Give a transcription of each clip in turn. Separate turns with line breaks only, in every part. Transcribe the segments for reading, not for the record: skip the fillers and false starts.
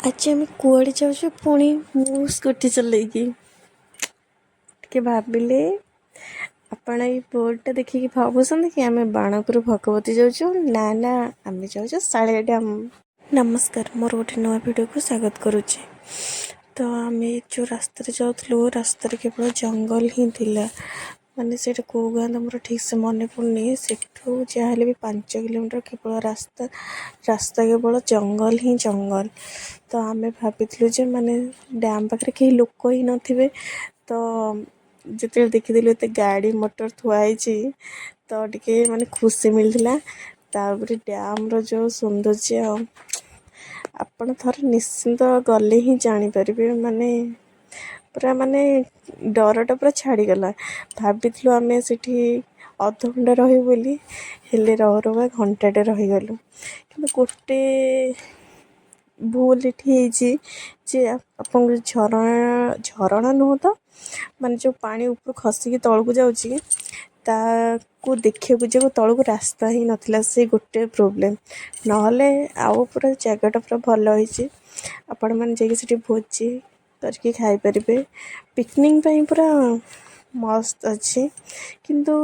आज आम कुआड़े जाऊँ पुणी मु स्कूटी चलैकी टे भाविले आपण ये बोर्डटा देखिए भावुं कि आम बाणपुर भगवती जाऊँ ना ना आम जाऊँ साड़िया डैम। नमस्कार मोर गोटे नुआ वीडियो को स्वागत करुचे। तो आम जो रास्ते जाऊँ रास्तार केवल जंगल ही थिला माने से कौ गाँ तो मोर ठीक से मन पड़नी से जहाँ भी 5 किलोमीटर केवल रास्ता रास्ता केवल जंगल ही जंगल। तो आम भाई माने डैम पाखे कहीं लोक ही नथिबे तो जिते देखीलु एत गाड़ी मोटर थुआई तो टिके माने खुशी मिलता। तापर डैम रो सौंदर्य आपण थर निश्चिंत गले ही जापर माने पूरा माने डरटा पूरा छाड़गला। भाविलु आम से अध घंटा रही हेले रह घंटाटे रहीगलु कि गोटे भूल ये जे आप झरणा नुह तो माने जो पानी ऊपर खसिकी तलू जाऊँगी ताकू देखा जो तलू रास्ता ही नाला से गोटे प्रोब्लेम नहले आउ पूरा जगटा पूरा भल होती आपण मैंने जाकि भोजी करके खाईपर पिकनिक पूरा मस्त अच्छी किंतु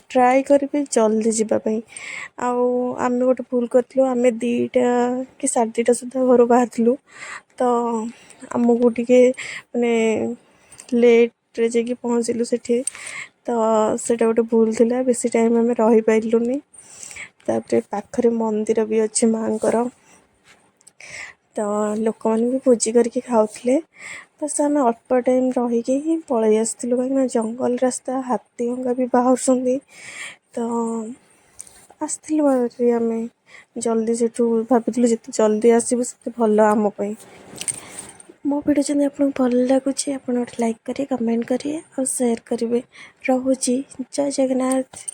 ट्राए करेंगे जल्दी जावाई। आम गोटे भूल करूँ आम 2टा कि 2:30 सुधा घर बाहर तो आमको टे माने लेट्रे जाकि पहुँचलु से तो सेटा गोटे भूल थिला बेसी टाइम आम रही पार्लुनी। तापर पाखरे मंदिर भी अच्छे माँकर तो लोक मैंने भी भोजी करके खाऊले बस आम अल्प टाइम रहीकि ही पलि आसलु कहीं जंगल रास्ता हाथी हंगा भी बाहर तो आसलु आम जल्दी से भाविलु जिते जल्दी आसबू से भल आमपाई। मो वीडियो जब आपको भल लगुच आप लाइक करेंगे कमेंट करेंगे और शेयर करेंगे। रोची जय जगन्नाथ।